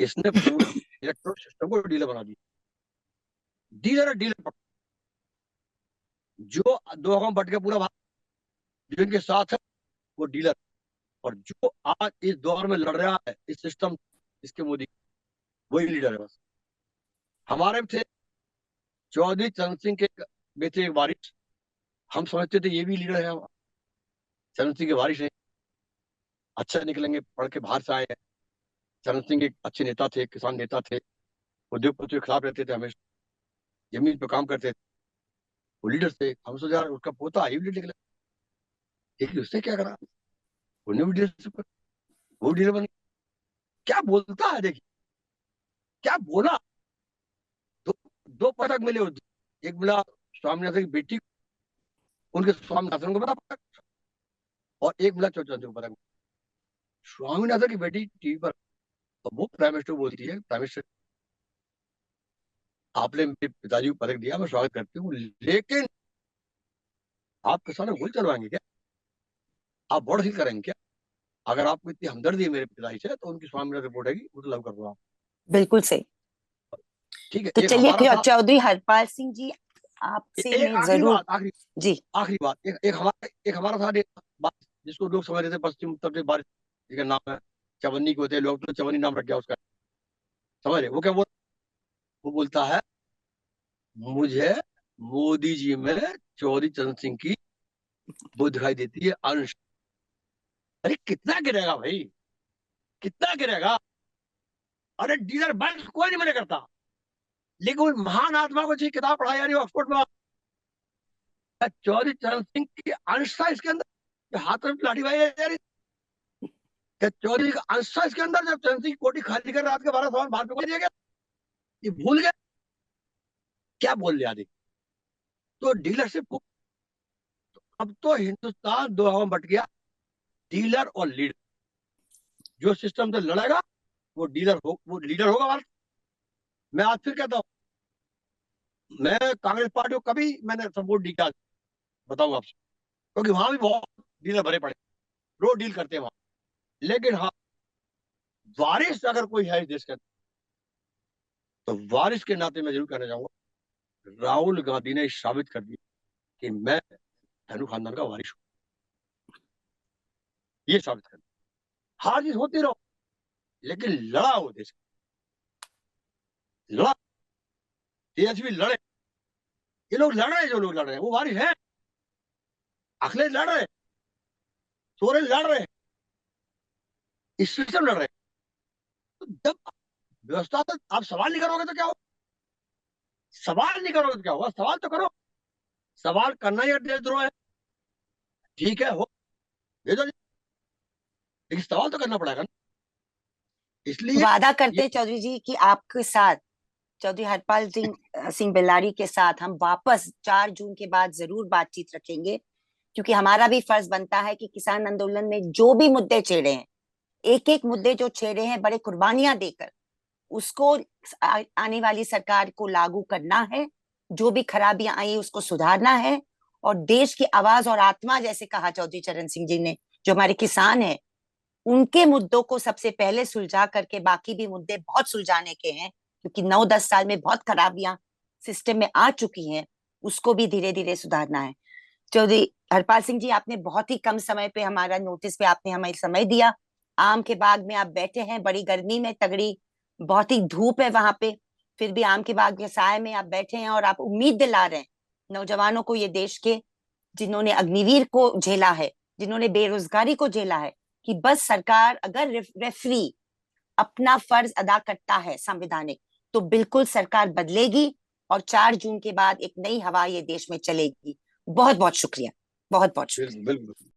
इसने पूरे इलेक्ट्रॉनिक सिस्टम को डीलर बना दिया। डीलर है, डीलर जो दो भागों में बट के पूरा भारत, जो इनके साथ है वो डीलर। और जो आज इस दौर में लड़ रहा है इस सिस्टम, इसके मोदी, वही लीडर है बस। हमारे में थे चौधरी चरण सिंह के बेटे एक वारिस, हम समझते थे ये भी लीडर है। चरण सिंह के वारिस है, अच्छा निकलेंगे, पढ़ के बाहर से आए हैं। चरण सिंह एक अच्छे नेता थे, किसान नेता थे, उद्योगपतियों के खिलाफ रहते थे, हमेशा जमीन पे काम करते थे, वो लीडर थे। हम सोचा यार उसका पोता ये भी लीडर निकला, लेकिन उसने क्या करा, उन्हें भी लीडरशिप, वो लीडर बन, क्या बोलता है देखिए, क्या बोला। दो, दो पदक मिले एक मिला स्वामीनाथन की बेटी, उनके स्वामीनाथन को बड़ा पदक, और एक मिला चौधरी को पदक। स्वामीनाथन की बेटी टीवी पर, तो वो प्राइम मिनिस्टर बोलती है, प्राइम मिनिस्टर आपने मेरे पिताजी को पदक दिया, मैं स्वागत करती हूँ, लेकिन आप किसानों को गोली चलवाएंगे क्या, आप बॉर्डर सील करेंगे क्या? अगर आपको इतनी हमदर्दी है मेरे पिताजी से तो उनकी स्वामीनाथन रिपोर्ट है वो तो लव कर दो आप। बिल्कुल सही। ठीक है, तो एक चलिए हमारा था, चौधरी हरपाल सिंह जी, आपसे एक मैं आखिरी जरूर। बात, आखिरी जी। आखिरी बात, एक हमारा था बात, जिसको लोग समझ रहे थे पश्चिम उत्तर प्रदेश बारिश, जिसका नाम है चवन्नी को होते हैं लोग, तो चवन्नी नाम रख गया उसका, समझ रहे वो क्या बोल, वो बोलता है मुझे मोदी जी में चौधरी चरण सिंह की वो दिखाई देती है अंश। अरे कितना गिरेगा भाई, कितना गिरेगा। अरे डीलर बैंक कोई नहीं मना करता, लेकिन उस महान आत्मा को जी किताब पढ़ाई जा रही है ऑक्सफोर्ड में, चौधरी चरण सिंह की अंश था इसके अंदर, जो हाथ में लाठी भाई जा रही, क्या चौधरी का अंश था इसके अंदर, जब चरण सिंह की कोठी खाली कर रात के 12 सवा बाहर फेंक दिया गया, ये भूल गए क्या बोल लिया देखिए। तो डीलरशिप को, अब तो हिंदुस्तान दो भागों में बट गया, डीलर और लीडर। जो सिस्टम से लड़ेगा वो डीलर हो, वो लीडर होगा भारत। मैं आज फिर कहता हूँ, मैं कांग्रेस पार्टी को कभी मैंने सपोर्ट नहीं किया, बताऊंगा आपसे, क्योंकि वहां भी बहुत डीलर भरे पड़े, रोड डील करते हैं वहां। लेकिन हाँ, वारिस अगर कोई है इस देश के अंदर, तो वारिस के नाते मैं जरूर कहना चाहूंगा, राहुल गांधी ने साबित कर दिया कि मैं नेहरू खानदान का वारिस हूँ, ये साबित कर दिया। हार जीत होती रहो, लेकिन लड़ा वो देश, लड़ा, तेजस्वी लड़े, ये लोग लड़ रहे हैं, जो लोग लड़ रहे हैं वो वारिस है, अखिलेश लड़ रहे हैं, सोरेन लड़ रहे हैं, इस सिस्टम लड़ रहे हैं। तो जब व्यवस्था तो आप सवाल नहीं करोगे तो क्या होगा, सवाल नहीं करोगे तो क्या होगा, सवाल तो करो। सवाल करना ही देशद्रोह है, ठीक है हो, दे दो, लेकिन सवाल तो करना पड़ेगा ना। इसलिए वादा ये, करते चौधरी जी कि आपके साथ, चौधरी हरपाल सिंह सिंह बेल्लारी के साथ हम वापस 4 जून के बाद जरूर बातचीत रखेंगे, क्योंकि हमारा भी फर्ज बनता है कि किसान आंदोलन में जो भी मुद्दे छेड़े हैं, एक एक मुद्दे जो छेड़े हैं बड़े कुर्बानियां देकर, उसको आने वाली सरकार को लागू करना है, जो भी खराबियां आई उसको सुधारना है, और देश की आवाज और आत्मा, जैसे कहा चौधरी चरण सिंह जी ने, जो हमारे किसान हैं, उनके मुद्दों को सबसे पहले सुलझा करके बाकी भी मुद्दे बहुत सुलझाने के हैं, क्योंकि 9-10 साल में बहुत खराबियां सिस्टम में आ चुकी हैं, उसको भी धीरे धीरे सुधारना है। चौधरी हरपाल सिंह जी, आपने बहुत ही कम समय पे, हमारा नोटिस पे आपने हमें समय दिया। आम के बाग में आप बैठे हैं, बड़ी गर्मी में, तगड़ी बहुत ही धूप है वहां पे, फिर भी आम के बाग के साय में आप बैठे हैं और आप उम्मीद दिला रहे हैं नौजवानों को, ये देश के, जिन्होंने अग्निवीर को झेला है, जिन्होंने बेरोजगारी को झेला है, कि बस सरकार अगर रेफरी अपना फर्ज अदा करता है संवैधानिक, तो बिल्कुल सरकार बदलेगी और 4 जून के बाद एक नई हवा ये देश में चलेगी। बहुत बहुत शुक्रिया, बहुत बहुत शुक्रिया। बिल्कुल बिल्कुल।